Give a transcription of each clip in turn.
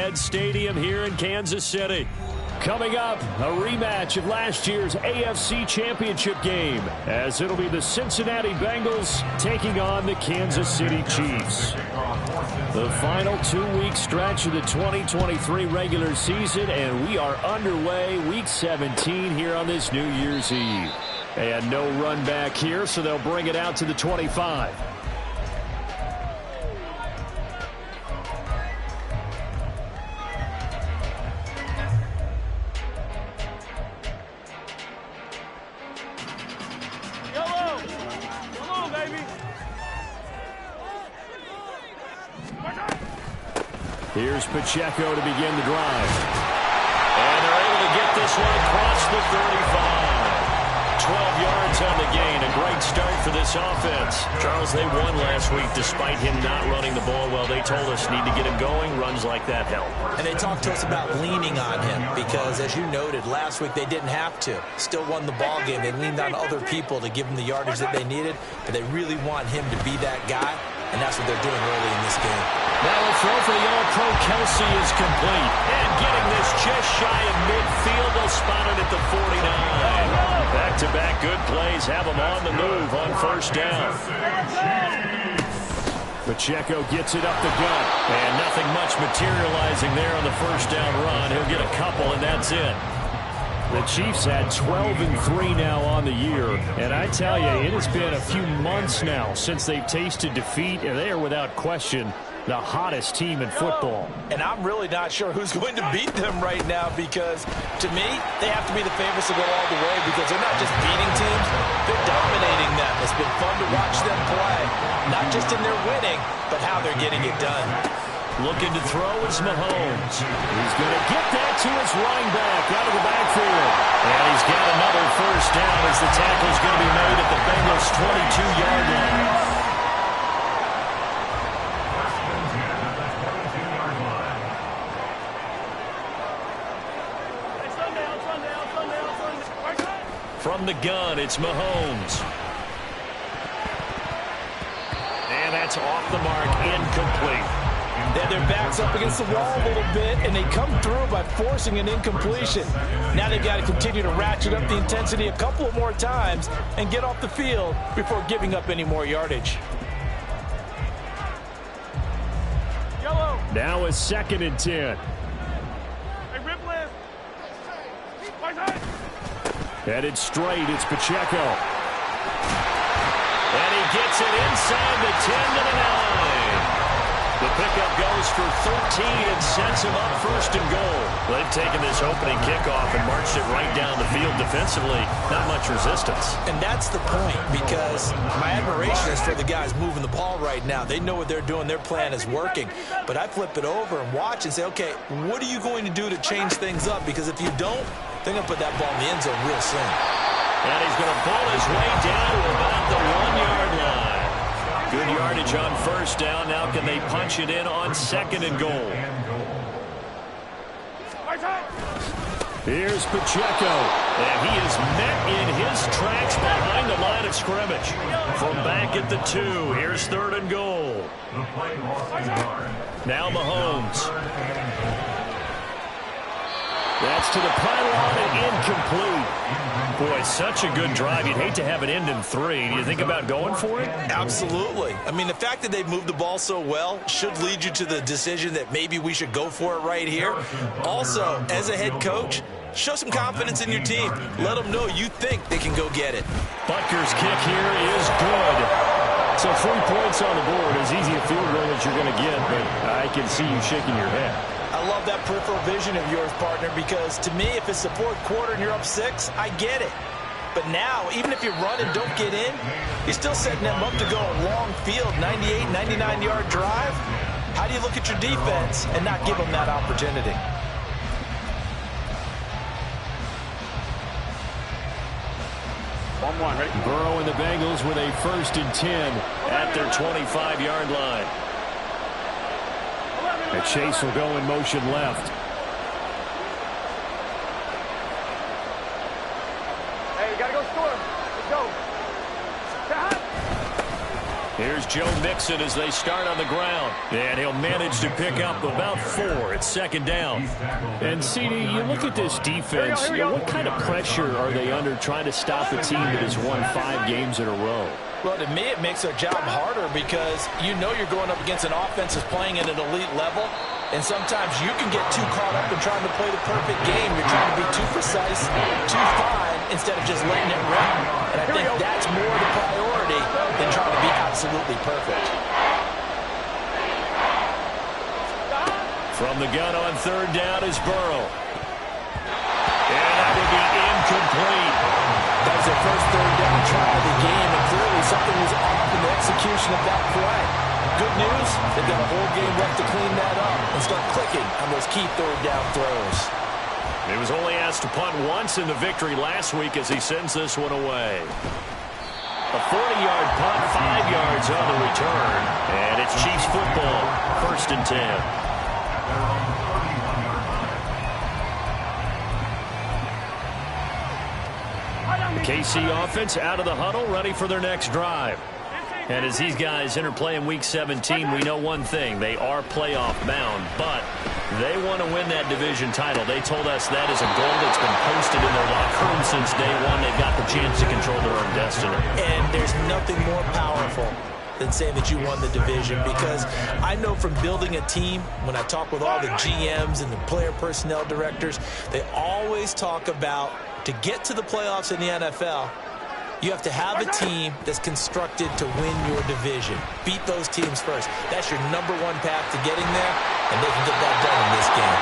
Arrowhead Stadium here in Kansas City. Coming up, a rematch of last year's AFC Championship game, as it'll be the Cincinnati Bengals taking on the Kansas City Chiefs. The final 2-week stretch of the 2023 regular season, and we are underway week 17 here on this New Year's Eve. And no run back here, so they'll bring it out to the 25. Here's Pacheco to begin the drive. And they're able to get this one across the 35. 12 yards on the gain. A great start for this offense. Charles, they won last week despite him not running the ball well. They told us need to get him going. Runs like that help. And they talked to us about leaning on him because, as you noted, last week they didn't have to. Still won the ball game. They leaned on other people to give them the yardage that they needed, but they really want him to be that guy, and that's what they're doing early in this game. Now a throw for the All-Pro Kelsey is complete. And getting this just shy of midfield, they'll spot it at the 49. Back-to-back good plays have them on the move on first down. Pacheco gets it up the gut. And nothing much materializing there on the first down run. He'll get a couple, and that's it. The Chiefs had 12-3 now on the year, and I tell you, it has been a few months now since they've tasted defeat, and they are without question the hottest team in football. And I'm really not sure who's going to beat them right now because, to me, they have to be the favorites to go all the way because they're not just beating teams, they're dominating them. It's been fun to watch them play, not just in their winning, but how they're getting it done. Looking to throw is Mahomes. He's going to get that to his running back out of the backfield. And he's got another first down as the tackle is going to be made at the Bengals' 22-yard line. From the gun, it's Mahomes. And that's off the mark, incomplete. They had their backs up against the wall a little bit, and they come through by forcing an incompletion. Now they've got to continue to ratchet up the intensity a couple of more times and get off the field before giving up any more yardage. Yellow. Now a 2nd and 10. Headed straight, it's Pacheco. And he gets it inside the 10 to the 9. The pickup goes for 13 and sets him up 1st and goal. They've taken this opening kickoff and marched it right down the field defensively. Not much resistance. And that's the point, because my admiration is for the guys moving the ball right now. They know what they're doing. Their plan is working. But I flip it over and watch and say, okay, what are you going to do to change things up? Because if you don't, they're going to put that ball in the end zone real soon. And he's going to pull his way down to about the 1-yard line. Good yardage on first down. Now can they punch it in on 2nd and goal? Here's Pacheco. And he is met in his tracks behind the line of scrimmage. From back at the 2, here's 3rd and goal. Now Mahomes. That's to the pylon and incomplete. Boy, such a good drive. You'd hate to have it end in 3. Do you think about going for it? Absolutely. I mean, the fact that they've moved the ball so well should lead you to the decision that maybe we should go for it right here. Also, as a head coach, show some confidence in your team. Let them know you think they can go get it. Butker's kick here is good. So 3 points on the board. As easy a field goal as you're going to get, but I can see you shaking your head. I love that peripheral vision of yours, partner, because to me, if it's the 4th quarter and you're up 6, I get it. But now, even if you run and don't get in, you're still setting them up to go a long field, 98, 99-yard drive. How do you look at your defense and not give them that opportunity? Burrow and the Bengals with a 1st and 10 at their 25-yard line. And Chase will go in motion left. Hey, you gotta go score. Let's go. Here's Joe Mixon as they start on the ground. And he'll manage to pick up about 4. It's second down. And, CD, you look at this defense, what kind of pressure are they under trying to stop a team that has won 5 games in a row? Well, to me, it makes their job harder because you know you're going up against an offense that's playing at an elite level. And sometimes you can get too caught up in trying to play the perfect game. You're trying to be too precise, too fine, instead of just letting it rip. And I think that's more the priority than trying to be absolutely perfect. From the gun on third down is Burrow. And that would be incomplete. That was their first third down try of the game, and clearly something was off in the execution of that play. Good news, they've got a whole game left to clean that up and start clicking on those key third down throws. He was only asked to punt once in the victory last week as he sends this one away. A 40-yard punt, 5 yards on the return. And it's Chiefs football, 1st and 10. The KC offense out of the huddle, ready for their next drive. And as these guys enter play in Week 17, we know one thing. They are playoff bound, but they want to win that division title. They told us that is a goal that's been posted in their locker room since day one. They've got the chance to control their own destiny. And there's nothing more powerful than saying that you won the division, because I know from building a team, when I talk with all the GMs and the player personnel directors, they always talk about to get to the playoffs in the NFL, you have to have a team that's constructed to win your division. Beat those teams first. That's your #1 path to getting there, and they can get that done in this game.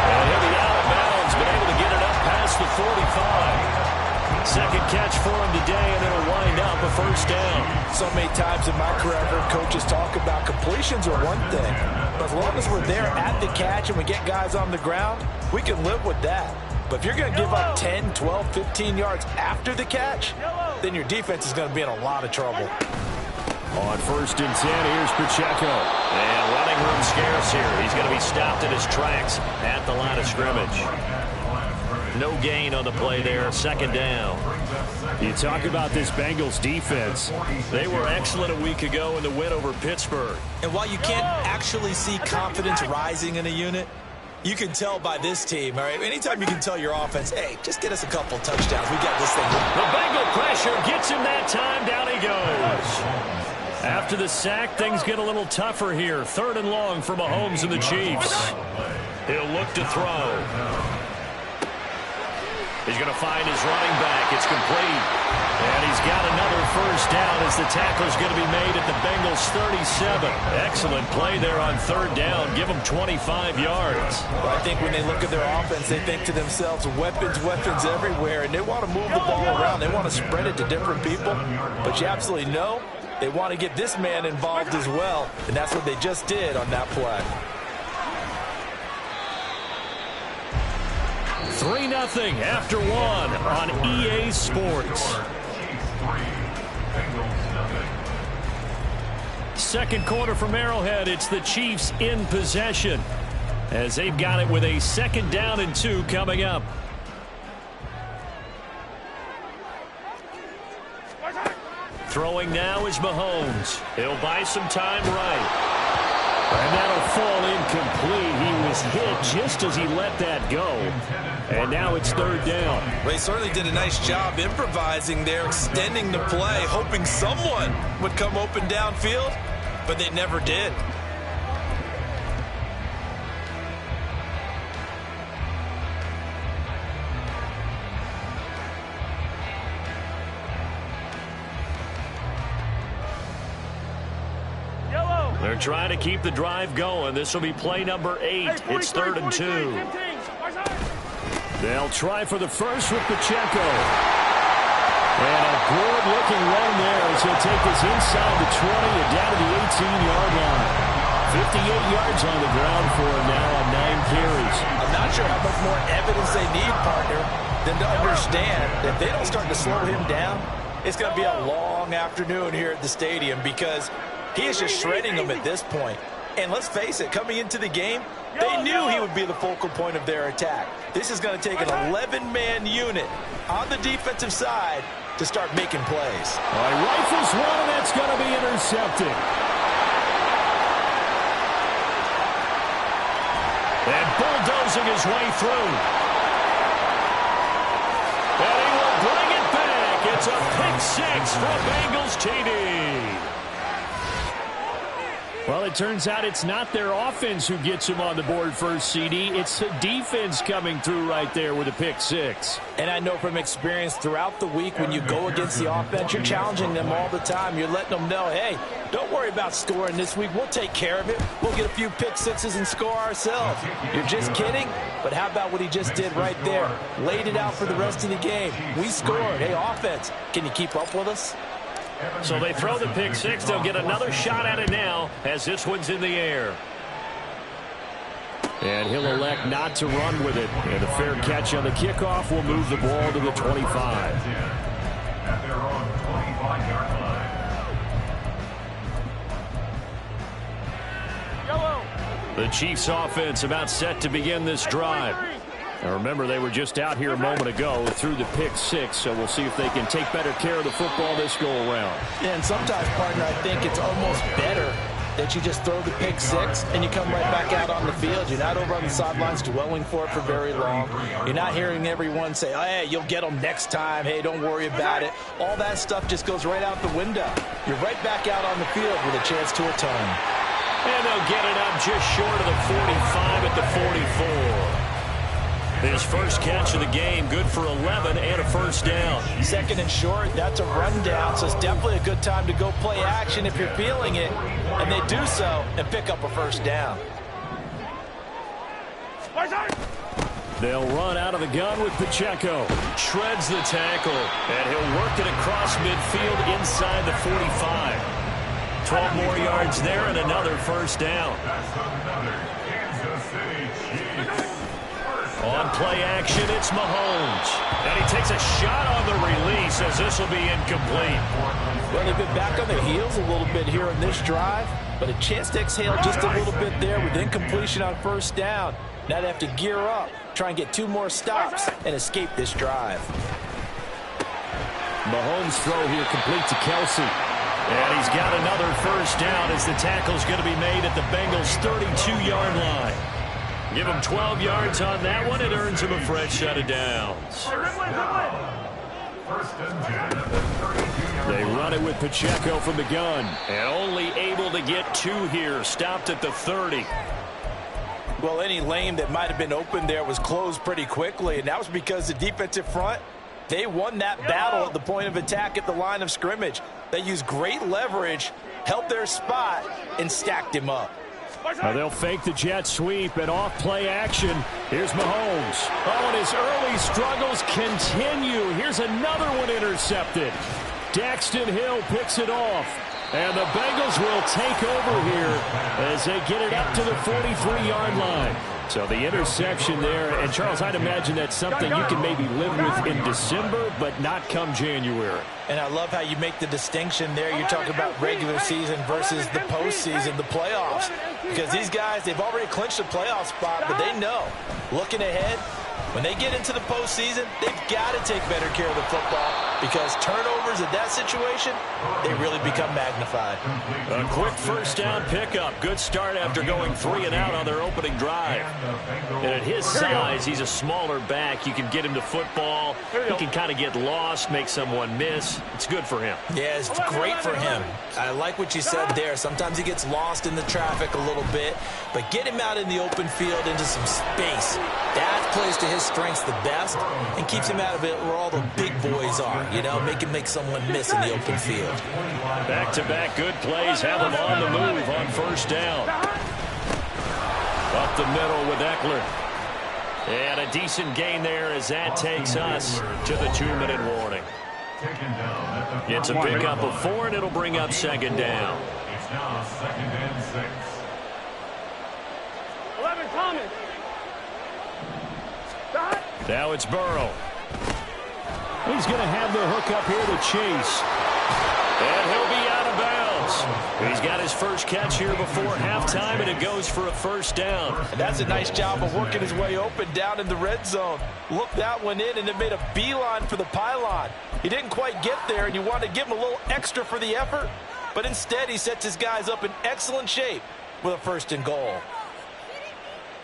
And he'll be out of bounds, but able to get it up past the 45. Second catch for him today, and it'll wind up a first down. So many times in my career, I've heard coaches talk about completions are one thing, but as long as we're there at the catch and we get guys on the ground, we can live with that. But if you're going to give up 10, 12, 15 yards after the catch, then your defense is going to be in a lot of trouble. On 1st and 10, here's Pacheco. And running room scarce here. He's going to be stopped in his tracks at the line of scrimmage. No gain on the play there, 2nd down. You talk about this Bengals defense. They were excellent a week ago in the win over Pittsburgh. And while you can't actually see confidence rising in a unit, you can tell by this team, all right? Anytime you can tell your offense, hey, just get us a couple touchdowns. We got this thing. The Bengal pressure gets him that time. Down he goes. After the sack, things get a little tougher here. 3rd and long for Mahomes and the Chiefs. He'll look to throw. He's going to find his running back. It's complete. And he's got another first down as the tackle's going to be made at the Bengals 37. Excellent play there on 3rd down. Give them 25 yards. Well, I think when they look at their offense, they think to themselves, weapons, weapons everywhere, and they want to move the ball around. They want to spread it to different people. But you absolutely know they want to get this man involved as well, and that's what they just did on that play. 3-0 after 1 on EA Sports. Second quarter from Arrowhead. It's the Chiefs in possession as they've got it with a 2nd down and 2 coming up. Throwing now is Mahomes. He'll buy some time right. And that'll fall incomplete. He was hit just as he let that go. And now it's 3rd down. Well, he certainly did a nice job improvising there, extending the play, hoping someone would come open downfield, but they never did. They're trying to keep the drive going. This will be play number 8. It's 3rd and 2. They'll try for the first with Pacheco. And a good-looking run there as he'll take this inside the 20 and down to the 18-yard line. 58 yards on the ground for him now on 9 carries. I'm not sure how much more evidence they need, partner, than to understand that if they don't start to slow him down, it's going to be a long afternoon here at the stadium because he is just shredding them at this point. And let's face it, coming into the game, they knew he would be the focal point of their attack. This is going to take an 11-man unit on the defensive side to start making plays. He rifles one, and that's going to be intercepted. And bulldozing his way through. And he will bring it back. It's a pick six for Bengals TD. Well, it turns out it's not their offense who gets him on the board first, CD. It's the defense coming through right there with a pick six. And I know from experience throughout the week when you go against the offense, you're challenging them all the time. You're letting them know, hey, don't worry about scoring this week. We'll take care of it. We'll get a few pick sixes and score ourselves. You're just kidding? But how about what he just did right there? Laid it out for the rest of the game. We scored. Hey, offense, can you keep up with us? So they throw the pick six. They'll get another shot at it now as this one's in the air. And he'll elect not to run with it. And a fair catch on the kickoff will move the ball to the 25. At their own 25-yard line. The Chiefs offense about set to begin this drive. Now remember, they were just out here a moment ago through the pick six, so we'll see if they can take better care of the football this go-around. Yeah, and sometimes, partner, I think it's almost better that you just throw the pick six and you come right back out on the field. You're not over on the sidelines dwelling for it for very long. You're not hearing everyone say, oh, hey, you'll get them next time. Hey, don't worry about it. All that stuff just goes right out the window. You're right back out on the field with a chance to atone. And they'll get it up just short of the 45 at the 44. His first catch of the game, good for 11 and a first down. Second and short, that's a rundown, so it's definitely a good time to go play action if you're feeling it. And they do so and pick up a first down. They'll run out of the gun with Pacheco. Shreds the tackle, and he'll work it across midfield inside the 45. 12 more yards there and another first down. On play action, it's Mahomes. And he takes a shot on the release as this will be incomplete. Well, they've been back on their heels a little bit here in this drive, but a chance to exhale just a little bit there with incompletion on first down. Now they have to gear up, try and get 2 more stops, and escape this drive. Mahomes' throw here complete to Kelsey. And he's got another first down as the tackle's going to be made at the Bengals' 32-yard line. Give him 12 yards on that one. It earns him a fresh set of downs. They run it with Pacheco from the gun. And only able to get 2 here. Stopped at the 30. Well, any lane that might have been open there was closed pretty quickly, and that was because the defensive front, they won that battle at the point of attack at the line of scrimmage. They used great leverage, held their spot, and stacked him up. Now they'll fake the jet sweep and off play action. Here's Mahomes. Oh, and his early struggles continue. Here's another one intercepted. Daxton Hill picks it off. And the Bengals will take over here as they get it up to the 43-yard line. So the interception there, and Charles, I'd imagine that's something you can maybe live with in December, but not come January. And I love how you make the distinction there. You're talking about regular season versus the postseason, the playoffs. Because these guys, they've already clinched a playoff spot, but they know, looking ahead, when they get into the postseason, they've got to take better care of the football because turnovers in that situation, they really become magnified. A quick first down pickup. Good start after going 3 and out on their opening drive. And at his size, he's a smaller back. You can get him to football. He can kind of get lost, make someone miss. It's good for him. Yeah, it's great for him. I like what you said there. Sometimes he gets lost in the traffic a little bit, but get him out in the open field into some space. That plays to his strengths the best and keeps him out of it where all the big boys are, you know, make someone miss in the open field. Back-to-back good plays have them on the move on first down. Up the middle with Eckler. And a decent gain there as that takes us to the 2-minute warning. It's a pickup of 4, and it'll bring up second down. It's now 2nd and 6. 11 Thomas. Now it's Burrow. He's going to have the hook up here to Chase. And he'll be out of bounds. He's got his first catch here before halftime, and it goes for a first down. And that's a nice job of working his way open down in the red zone. Looked that one in, and it made a beeline for the pylon. He didn't quite get there, and you want to give him a little extra for the effort, but instead he sets his guys up in excellent shape with a 1st and goal.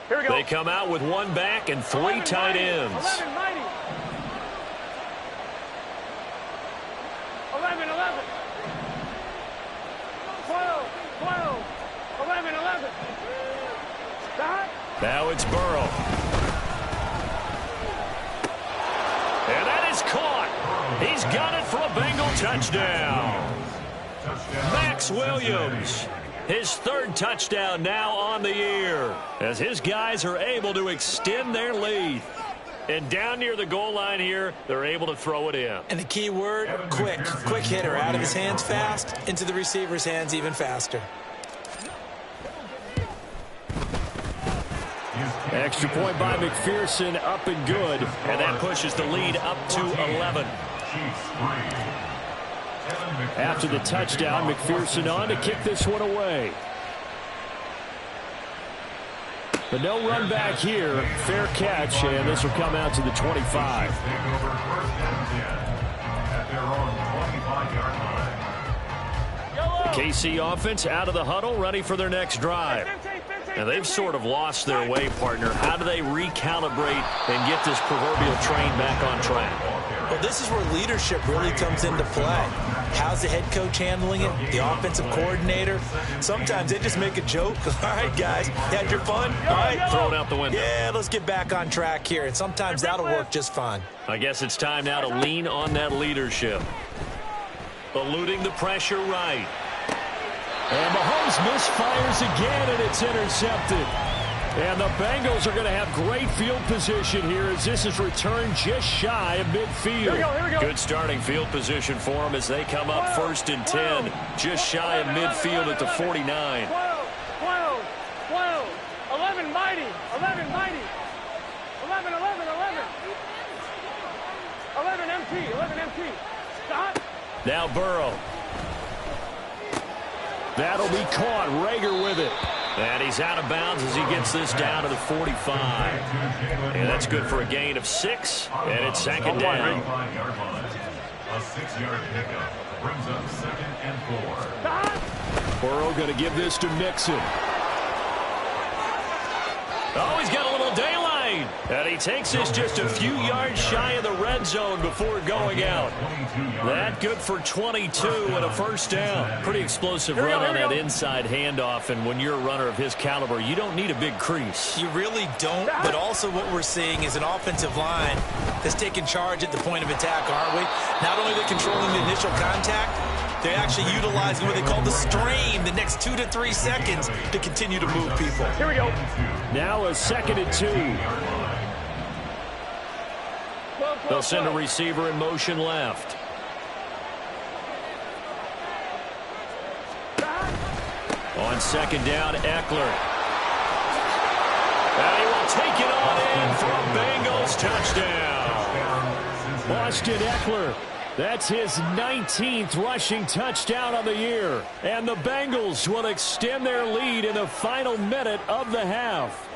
Here we go. They come out with 1 back and 3 tight ends. 11, mighty. 11, 11. 12, 12. 11, 11. Stop. Now it's Burrow. And that is caught. He's got it for a Bengal touchdown. Max Williams, his 3rd touchdown now on the year, as his guys are able to extend their lead. And down near the goal line here, they're able to throw it in. And the key word, quick. Quick hitter. Out of his hands fast, into the receiver's hands even faster. Extra point by McPherson, up and good. And that pushes the lead up to 11. After the touchdown, McPherson on to kick this one away. But no run back here. Fair catch, and this will come out to the 25. The KC offense out of the huddle, ready for their next drive. And they've sort of lost their way, partner. How do they recalibrate and get this proverbial train back on track? Well, this is where leadership really comes into play. How's the head coach handling it? The offensive coordinator? Sometimes they just make a joke. All right, guys, you had your fun? All right. Throw it out the window. Yeah, let's get back on track here. And sometimes that'll work just fine. I guess it's time now to lean on that leadership. Eluding the pressure right. And Mahomes misfires again, and it's intercepted. And the Bengals are going to have great field position here as this is returned just shy of midfield. Here we go. Good starting field position for them as they come up 1st and 10, just shy of midfield at the 49. 12, 12, 12. 11, mighty. 11, mighty. 11, 11, 11. 11 MT, 11 MT. Stop. Now Burrow. That'll be caught. Rager with it. And he's out of bounds as he gets this down to the 45. And that's good for a gain of 6, and it's 2nd down. A 6-yard pickup brings up 2nd and 4. Burrow going to give this to Mixon. Oh, he's got a little daylight. And he takes this just a few yards shy of the red zone before going out. That good for 22 and a 1st down. Pretty explosive run on that inside handoff. And when you're a runner of his caliber, you don't need a big crease. You really don't, but also what we're seeing is an offensive line that's taking charge at the point of attack, aren't we? Not only are they controlling the initial contact, they're actually utilizing what they call the strain the next 2 to 3 seconds to continue to move people. Here we go. Now a 2nd and 2. They'll send a receiver in motion left. On 2nd down, Eckler. And he will take it on in for a Bengals touchdown. Austin Eckler. That's his 19th rushing touchdown of the year. And the Bengals will extend their lead in the final minute of the half.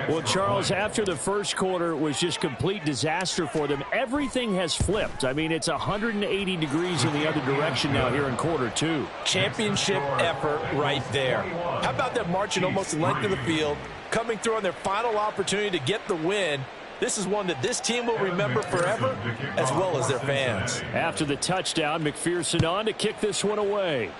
Well, Charles, after the first quarter was just complete disaster for them, everything has flipped. I mean, it's 180 degrees in the other direction now here in quarter 2. Championship effort right there. How about that marching almost the length of the field, coming through on their final opportunity to get the win? This is one that this team will remember forever, as well as their fans. After the touchdown, McPherson on to kick this one away.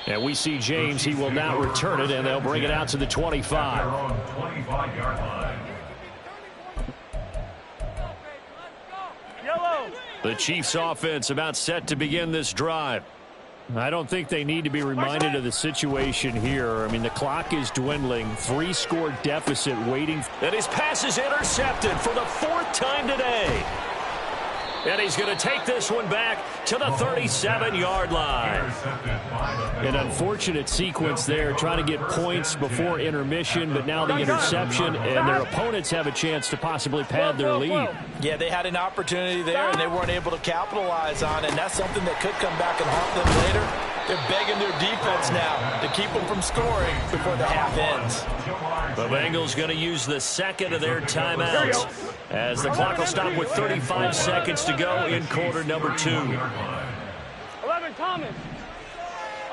And we see James. He will not return it, and they'll bring it out to the 25. Yellow. The Chiefs offense about set to begin this drive. I don't think they need to be reminded of the situation here. I mean, the clock is dwindling. 3-score deficit waiting. And his pass is intercepted for the 4th time today. And he's going to take this one back to the 37-yard line. An unfortunate sequence there, trying to get points before intermission, but now the interception, and their opponents have a chance to possibly pad their lead. Yeah, they had an opportunity there, and they weren't able to capitalize on it, and that's something that could come back and haunt them later. They're begging their defense now to keep them from scoring before the half ends. The Bengals going to use the second of their timeouts as the clock will stop with 35 seconds to go in quarter number 2. 11 Thomas.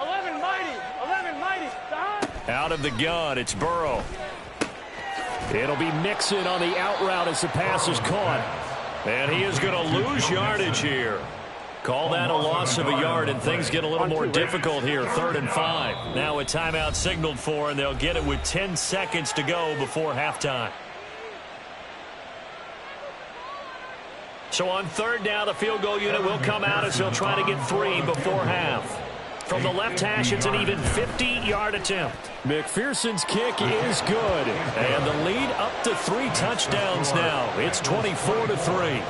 11 Mighty. 11 Mighty. Out of the gun, it's Burrow. It'll be Mixon on the out route as the pass is caught. And he is going to lose yardage here. Call that a loss of a yard, and things get a little more difficult here. 3rd and 5. Now a timeout signaled for, and they'll get it with 10 seconds to go before halftime. So on 3rd down, the field goal unit will come out as they'll try to get 3 before half. From the left hash, it's an even 50-yard attempt. McPherson's kick is good. And the lead up to 3 touchdowns now. It's 24-3.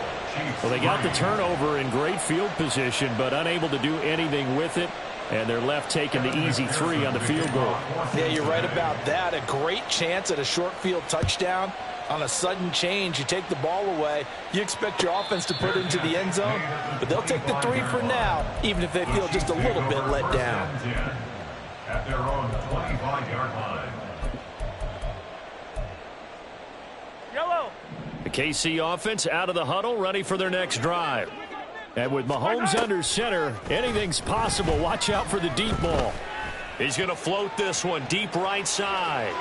Well, they got the turnover in great field position, but unable to do anything with it. And they're left taking the easy 3 on the field goal. Yeah, you're right about that. A great chance at a short field touchdown. On a sudden change, you take the ball away. You expect your offense to put it into the end zone, but they'll take the 3 for now, even if they feel just a little bit let down. At their own 25-yard line. Yellow. The KC offense out of the huddle, ready for their next drive. And with Mahomes under center, anything's possible. Watch out for the deep ball. He's going to float this one deep right side.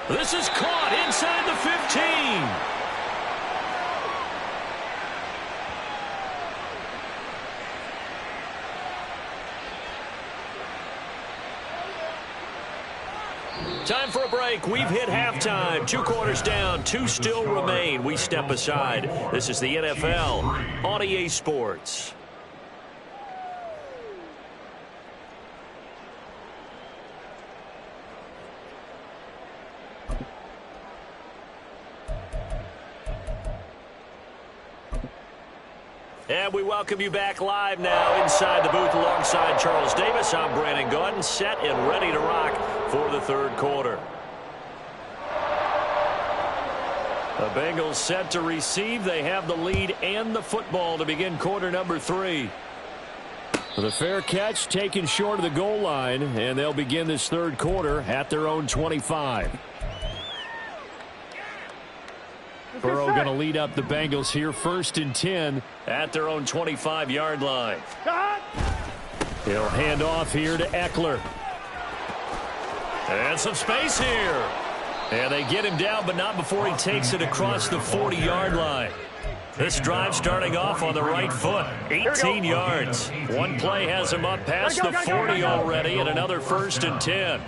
This is caught inside the 15. Time for a break. We've hit halftime. 2 quarters down. 2 still remain. We step aside. This is the NFL on EA Sports. And we welcome you back live now inside the booth alongside Charles Davis. I'm Brandon Gaudin, set and ready to rock for the 3rd quarter. The Bengals set to receive. They have the lead and the football to begin quarter number 3. The fair catch taken short of the goal line, and they'll begin this 3rd quarter at their own 25. Burrow going to lead up the Bengals here, 1st and 10 at their own 25-yard line. He'll hand off here to Eckler. And some space here. And they get him down, but not before he takes it across the 40-yard line. This drive starting off on the right foot, 18 yards. One play has him up past the 40 already, and another 1st and 10.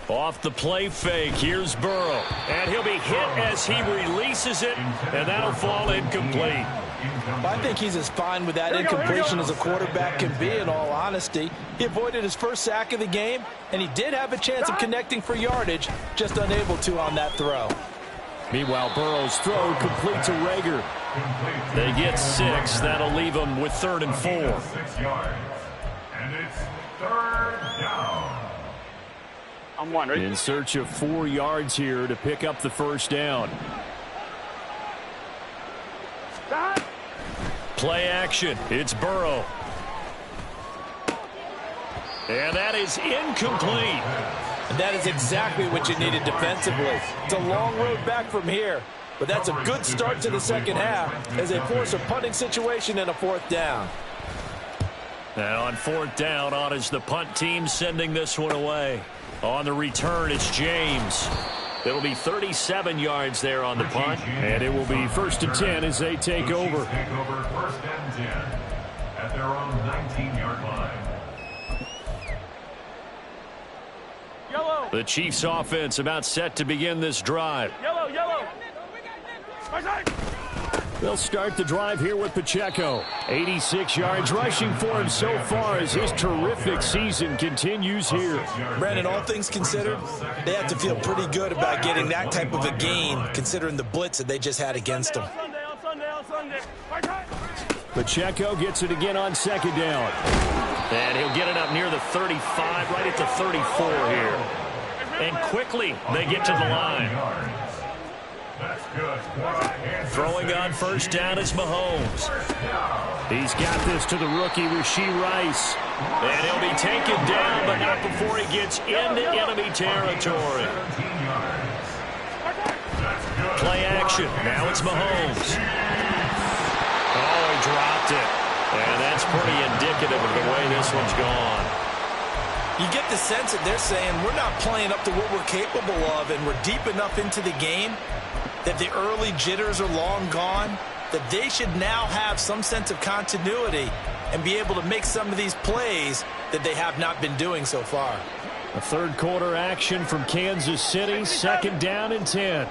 Off the play fake, here's Burrow. And he'll be hit as he releases it, and that'll fall incomplete. I think he's as fine with that incompletion as a quarterback can be, in all honesty. He avoided his first sack of the game, and he did have a chance of connecting for yardage, just unable to on that throw. Meanwhile, Burrow's throw complete to Rager. They get 6. That'll leave them with 3rd and 4. 6 yards. And it's 3rd down. I'm one, right? In search of 4 yards here to pick up the 1st down. Play action. It's Burrow. And that is incomplete. And that is exactly what you needed defensively. It's a long road back from here, but that's a good start to the 2nd half as they force a punting situation and a 4th down. And on 4th down, on is the punt team sending this one away. On the return, it's James. It'll be 37 yards there on the punt, and it will be 1st and 10 as they take over. 1st and 10 at their own 19-yard line. Yellow. The Chiefs offense about set to begin this drive. Yellow. They'll start the drive here with Pacheco. 86 yards rushing for him so far as his terrific season continues here. Brandon, all things considered, they have to feel pretty good about getting that type of a gain, considering the blitz that they just had against them. Sunday. Pacheco gets it again on 2nd down. And he'll get it up near the 35, right at the 34 here. And quickly they get to the line. Throwing on first down is Mahomes. He's got this to the rookie, Rashee Rice. And he'll be taken down, but not before he gets into enemy territory. Play action. Now it's Mahomes. Oh, he dropped it. And that's pretty indicative of the way this one's gone. You get the sense that they're saying we're not playing up to what we're capable of, and we're deep enough into the game that the early jitters are long gone, that they should now have some sense of continuity and be able to make some of these plays that they have not been doing so far. A third quarter action from Kansas City, 2nd down and 10.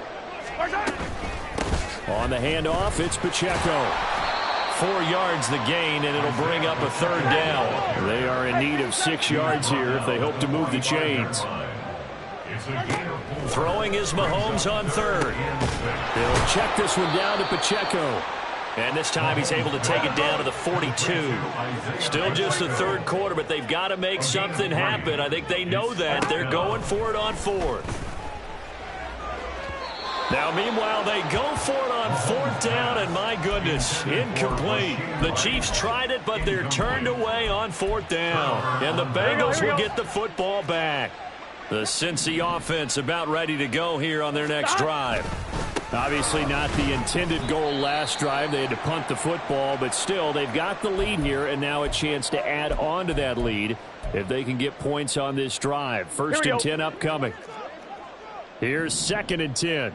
On the handoff, it's Pacheco. 4 yards the gain, and it'll bring up a 3rd down. They are in need of 6 yards here if they hope to move the chains. Throwing is Mahomes on 3rd. They'll check this one down to Pacheco. And this time he's able to take it down to the 42. Still just the 3rd quarter, but they've got to make something happen. I think they know that. They're going for it on 4th. Now, meanwhile, they go for it on 4th down, and my goodness, incomplete. The Chiefs tried it, but they're turned away on 4th down. And the Bengals will get the football back. The Cincy offense about ready to go here on their next drive. Obviously not the intended goal last drive. They had to punt the football, but still, they've got the lead here, and now a chance to add on to that lead if they can get points on this drive. 1st and 10 upcoming. Here's 2nd and 10.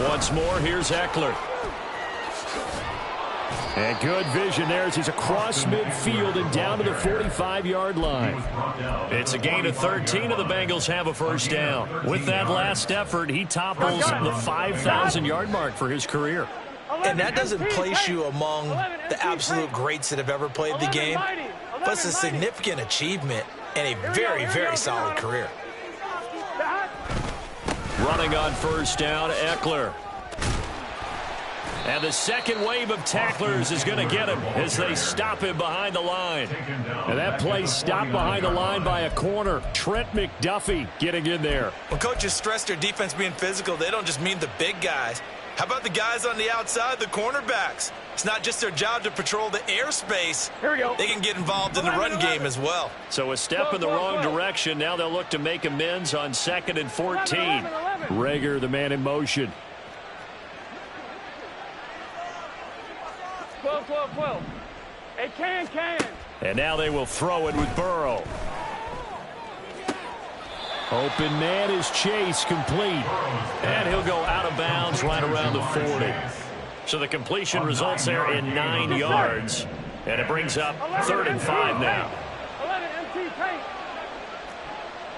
Once more, here's Eckler. And good vision there as he's across midfield and down to the 45-yard line. It's a gain of 13, and the Bengals have a 1st down. With that last effort, he topples the 5,000-yard mark for his career. And that doesn't place you among the absolute greats that have ever played the game, but it's a significant achievement and a very, very solid career. Running on 1st down, Eckler. And the second wave of tacklers is going to get him as they stop him behind the line. And that play stopped behind the line by a corner. Trent McDuffie getting in there. When coaches stress their defense being physical, they don't just mean the big guys. How about the guys on the outside, the cornerbacks? It's not just their job to patrol the airspace. Here we go. They can get involved in the run game as well. So a step in the wrong direction. Now they'll look to make amends on 2nd and 14. Rager, the man in motion. 12. Hey, can. And now they will throw it with Burrow. Open man is Chase, complete. And he'll go out of bounds right around the 40. So the completion results there in 9 yards. And it brings up 3rd and 5 now. 11, MT paint.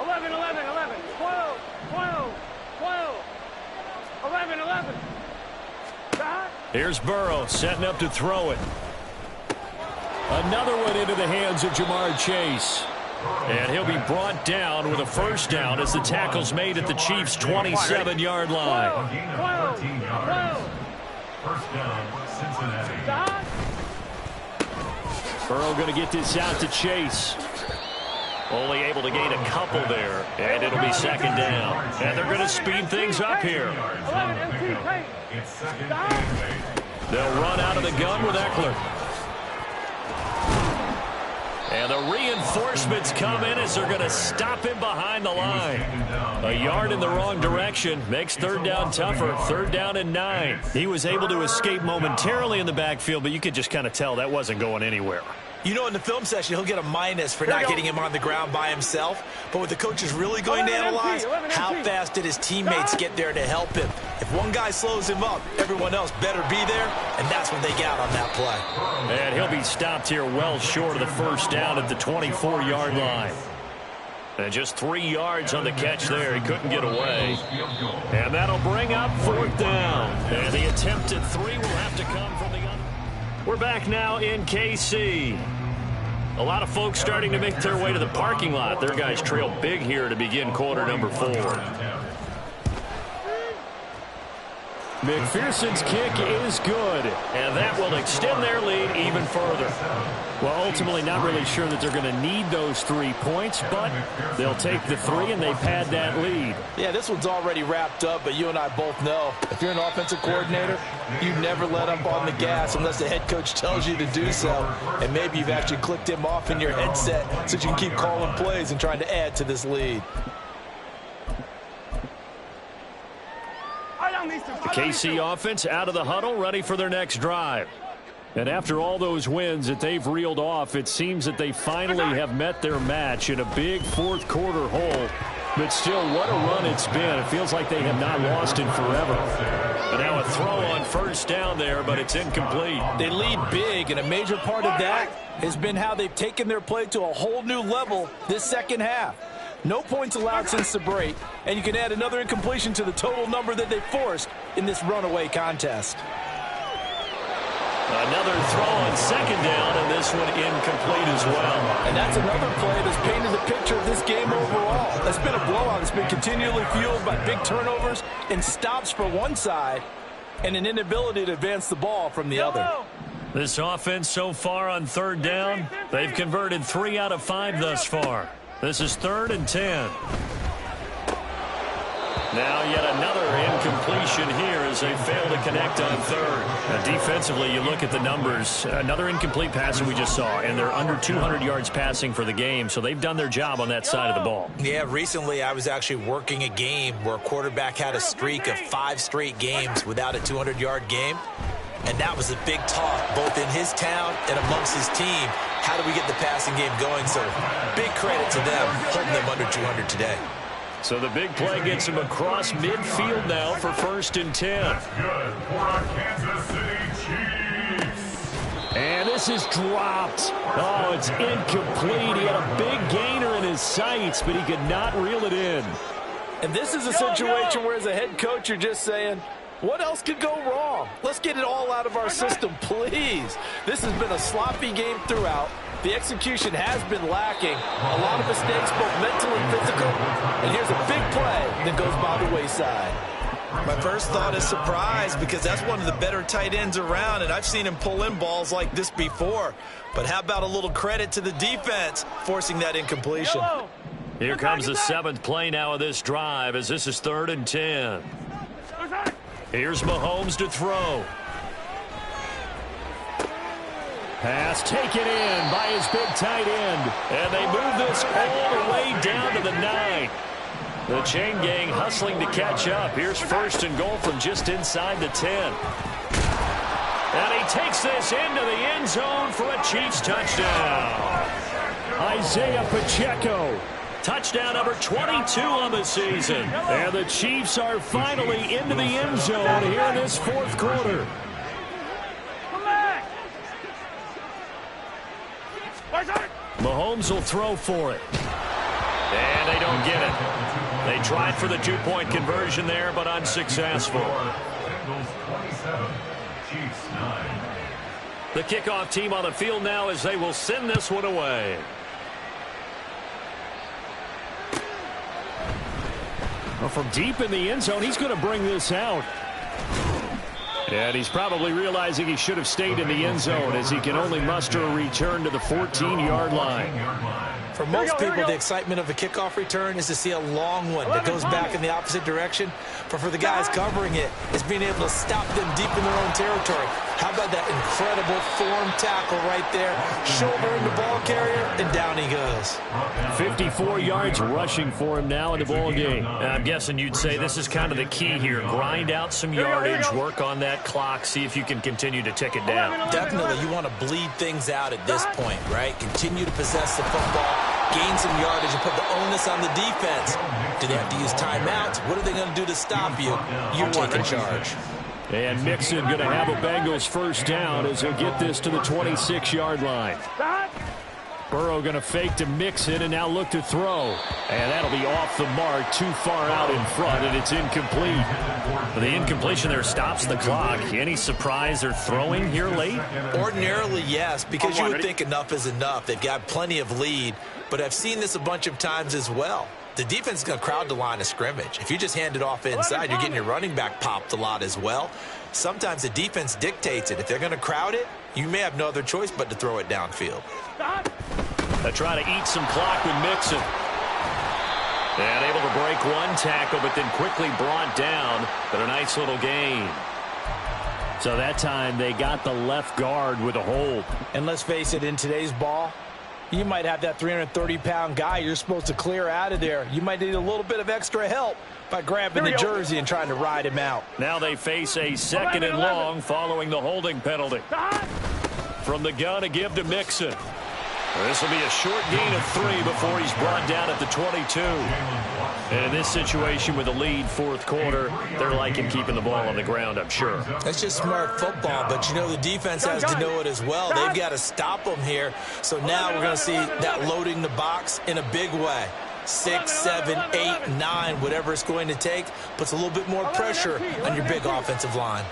11, 12. 11. Here's Burrow setting up to throw it. Another one into the hands of Jamar Chase. And he'll be brought down with a 1st down as the tackle's made at the Chiefs' 27-yard line. 12. 1st down, Cincinnati. Burrow going to get this out to Chase. Only able to gain a couple there, and it'll be 2nd down. And they're going to speed things up here. 11, MT paint. It's 2nd and 8. They'll run out of the gun with Eckler. And the reinforcements come in as they're going to stop him behind the line. A yard in the wrong direction makes 3rd down tougher. 3rd down and 9. He was able to escape momentarily in the backfield, but you could just kind of tell that wasn't going anywhere. You know, in the film session, he'll get a minus for not getting him on the ground by himself. But what the coach is really going to analyze, how fast did his teammates get there to help him? If one guy slows him up, everyone else better be there, and that's when they get on that play. And he'll be stopped here well short of the 1st down at the 24-yard line. And just 3 yards on the catch there. He couldn't get away. And that'll bring up 4th down. And the attempt at 3 will have to come from the other. We're back now in KC. A lot of folks starting to make their way to the parking lot. Their guys trail big here to begin quarter number 4. McPherson's kick is good. And that will extend their lead even further. Well, ultimately not really sure that they're going to need those 3 points, but they'll take the 3 and they pad that lead. Yeah, this one's already wrapped up, but you and I both know if you're an offensive coordinator, you never let up on the gas unless the head coach tells you to do so. And maybe you've actually clicked him off in your headset so you can keep calling plays and trying to add to this lead. The KC offense out of the huddle, ready for their next drive. And after all those wins that they've reeled off, it seems that they finally have met their match in a big fourth quarter hole. But still, what a run it's been. It feels like they have not lost in forever. And now a throw on first down there, but it's incomplete. They lead big, and a major part of that has been how they've taken their play to a whole new level this second half. No points allowed since the break, and you can add another incompletion to the total number that they forced in this runaway contest. Another throw on second down, and this one incomplete as well. And that's another play that's painted the picture of this game overall. That's been a blowout. It's been continually fueled by big turnovers and stops for one side and an inability to advance the ball from the other. This offense so far on third down, they've converted 3 out of 5 thus far. This is 3rd and 10. Now yet another incompletion here as they fail to connect on third. Now defensively, you look at the numbers. Another incomplete pass that we just saw, and they're under 200 yards passing for the game, so they've done their job on that side of the ball. Yeah, recently I was actually working a game where a quarterback had a streak of 5 straight games without a 200-yard game. And that was a big talk, both in his town and amongst his team. How do we get the passing game going? So big credit to them, holding them under 200 today. So the big play gets him across midfield now for 1st and 10. That's good for our Kansas City Chiefs. And this is dropped. Oh, it's incomplete. He had a big gainer in his sights, but he could not reel it in. And this is a situation where as a head coach you're just saying, what else could go wrong? Let's get it all out of our system, please. This has been a sloppy game throughout. The execution has been lacking. A lot of mistakes, both mental and physical. And here's a big play that goes by the wayside. My first thought is surprise because that's one of the better tight ends around, and I've seen him pull in balls like this before. But how about a little credit to the defense forcing that incompletion? Here comes the 7th play now of this drive as this is 3rd and 10. Here's Mahomes to throw. Pass taken in by his big tight end. And they move this all the way down to the 9. The chain gang hustling to catch up. Here's 1st and goal from just inside the 10. And he takes this into the end zone for a Chiefs touchdown. Isaiah Pacheco. Touchdown number 22 on the season. And the Chiefs are finally into the end zone here in this fourth quarter. Mahomes will throw for it. And they don't get it. They tried for the 2-point conversion there, but unsuccessful. The kickoff team on the field now as they will send this one away. Well, from deep in the end zone, he's going to bring this out. And he's probably realizing he should have stayed in the end zone as he can only muster a return to the 14-yard line. For most people, the excitement of a kickoff return is to see a long one that goes back in the opposite direction. But for the guys covering it, it's being able to stop them deep in their own territory. How about that incredible form tackle right there? Shoulder in the ball carrier, and down he goes. 54 yards rushing for him now in the ball game. I'm guessing you'd say this is kind of the key here. Grind out some yardage, work on that clock, see if you can continue to tick it down. Definitely, you want to bleed things out at this point, right? Continue to possess the football, gain some yardage, and put the onus on the defense. Do they have to use timeouts? What are they going to do to stop you? You're taking charge. And Mixon going to have a Bengals first down as he'll get this to the 26-yard line. Burrow going to fake to Mixon and now look to throw. And that'll be off the mark, too far out in front, and it's incomplete. The incompletion there stops the clock. Any surprise they're throwing here late? Ordinarily, yes, because you would think enough is enough. They've got plenty of lead, but I've seen this a bunch of times as well. the defense is going to crowd the line of scrimmage. If you just hand it off inside, you're getting your running back popped a lot as well. Sometimes the defense dictates it. If they're going to crowd it, you may have no other choice but to throw it downfield. They try to eat some clock with Mixon. And able to break one tackle, but then quickly brought down. But a nice little gain. So that time they got the left guard with a hold. And let's face it, in today's ball, you might have that 330-pound guy you're supposed to clear out of there. You might need a little bit of extra help by grabbing the jersey and trying to ride him out. Now they face a 2nd and long following the holding penalty. From the gun, a give to Mixon. This will be a short gain of 3 before he's brought down at the 22. And in this situation with a lead 4th quarter, they're liking keeping the ball on the ground, I'm sure. That's just smart football, but, you know, the defense has to know it as well. They've got to stop them here. So now we're going to see that loading the box in a big way. 6, 7, 8, 9, whatever it's going to take, puts a little bit more pressure on your big offensive line.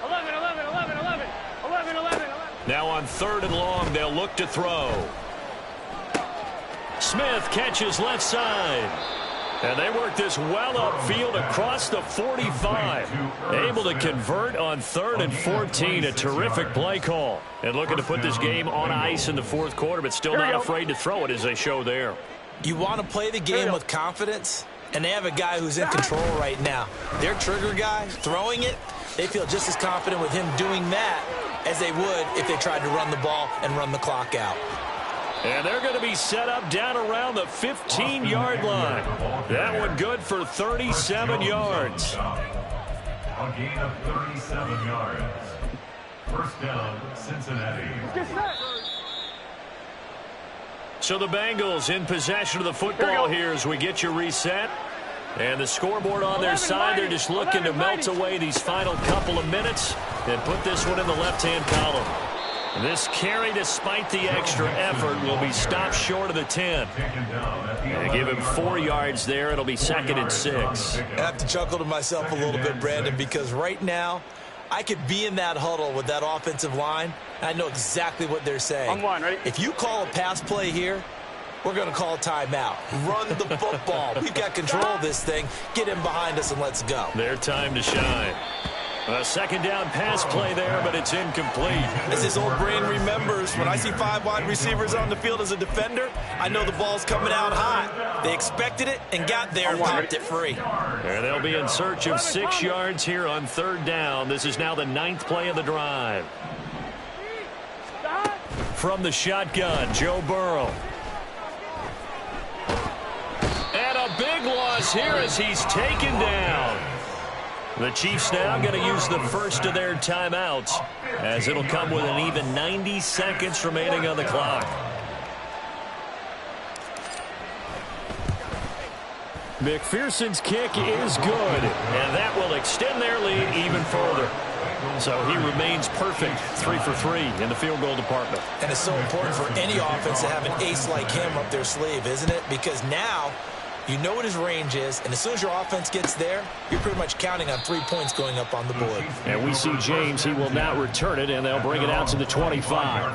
11, 11, 11, 11, 11, 11. Now on 3rd and long, they'll look to throw. Smith catches left side. And they work this well upfield across the 45. Able to convert on 3rd and 14. A terrific play call. And looking to put this game on ice in the 4th quarter, but still not afraid to throw it as they show there. You want to play the game with confidence, and they have a guy who's in control right now. Their trigger guy, throwing it, they feel just as confident with him doing that as they would if they tried to run the ball and run the clock out. And they're going to be set up down around the 15-yard line. That one good for 37 yards. A gain of 37 yards. First down, Cincinnati. So the Bengals in possession of the football here as we get you reset. And the scoreboard on their side, they're just looking to melt away these final couple of minutes and put this one in the left-hand column. This carry, despite the extra effort, will be stopped short of the 10. And give him 4 yards there. It'll be 2nd and 6. I have to chuckle to myself a little bit, Brandon, because right now I could be in that huddle with that offensive line. And I know exactly what they're saying. On one, ready? If you call a pass play here, we're going to call a timeout. Run the football. We've got control of this thing. Get him behind us and let's go. Their time to shine. A 2nd down pass play there, but it's incomplete. As his old brain remembers, when I see 5 wide receivers on the field as a defender, I know the ball's coming out hot. They expected it and got there and popped it free. And they'll be in search of 6 yards here on 3rd down. This is now the 9th play of the drive. From the shotgun, Joe Burrow. And a big loss here as he's taken down. The Chiefs now going to use the first of their timeouts as it'll come with an even 90 seconds remaining on the clock. McPherson's kick is good. And that will extend their lead even further. So he remains perfect, 3 for 3 in the field goal department. And it's so important for any offense to have an ace like him up their sleeve, isn't it? Because now you know what his range is, and as soon as your offense gets there, you're pretty much counting on 3 points going up on the board. And we see James. He will now return it, and they'll bring it out to the 25.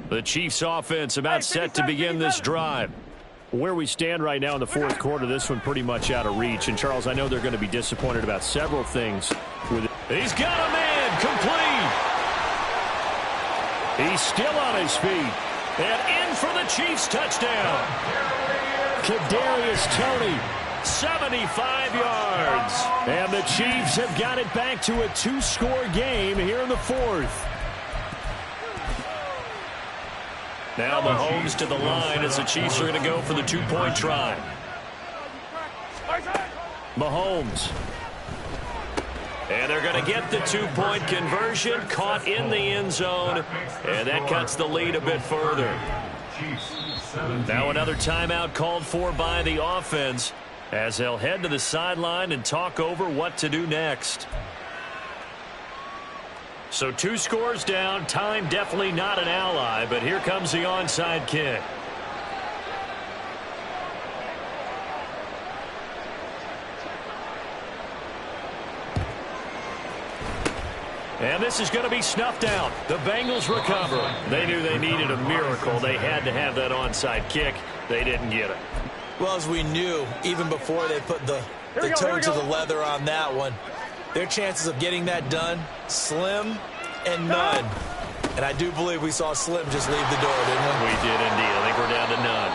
The Chiefs offense about set to begin this drive. Where we stand right now in the 4th quarter, this one pretty much out of reach. And, Charles, I know they're going to be disappointed about several things. He's got a man complete. He's still on his feet. And in for the Chiefs touchdown. Kadarius Toney. 75 yards. And the Chiefs have got it back to a 2-score game here in the 4th. Now Mahomes to the line as the Chiefs are going to go for the 2-point try. Mahomes. And they're going to get the 2-point conversion, caught in the end zone, and that cuts the lead a bit further. Now another timeout called for by the offense as they'll head to the sideline and talk over what to do next. So 2 scores down, time definitely not an ally, but here comes the onside kick. And this is going to be snuffed out. The Bengals recover. They knew they needed a miracle. They had to have that onside kick. They didn't get it. Well, as we knew, even before they put the toe to the leather on that one, their chances of getting that done, slim and none. And I do believe we saw Slim just leave the door, didn't we? We did indeed. I think we're down to none.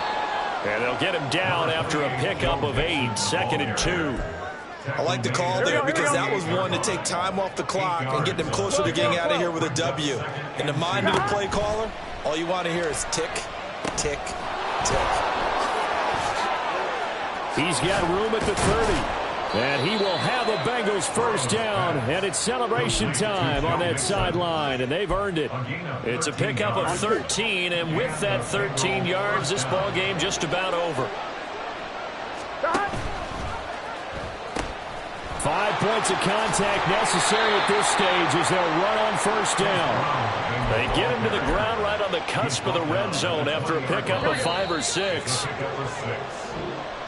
And they'll get him down after a pickup of 8, 2nd and 2. I like the call there because that was one to take time off the clock and get them closer to getting out of here with a W. In the mind of the play caller, all you want to hear is tick, tick, tick. He's got room at the 30. And he will have the Bengals first down. And it's celebration time on that sideline. And they've earned it. It's a pickup of 13. And with that 13 yards, this ball game just about over. 5 points of contact necessary at this stage as they'll run on first down. They get him to the ground right on the cusp of the red zone after a pickup of 5 or 6.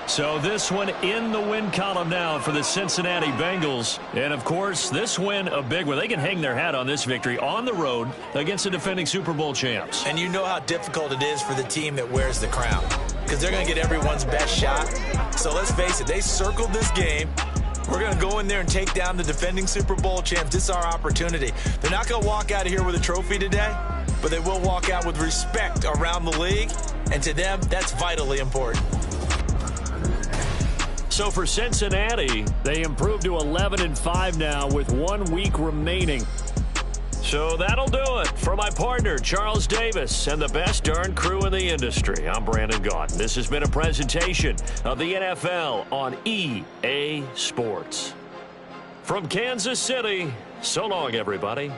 So this one in the win column now for the Cincinnati Bengals. And, of course, this win a big one. They can hang their hat on this victory on the road against the defending Super Bowl champs. And you know how difficult it is for the team that wears the crown because they're going to get everyone's best shot. So let's face it, they circled this game. We're going to go in there and take down the defending Super Bowl champs. This is our opportunity. They're not going to walk out of here with a trophy today, but they will walk out with respect around the league. And to them, that's vitally important. So for Cincinnati, they improved to 11-5 now with 1 week remaining. So that'll do it. For my partner, Charles Davis, and the best darn crew in the industry, I'm Brandon Gaudin. This has been a presentation of the NFL on EA Sports. From Kansas City, so long, everybody.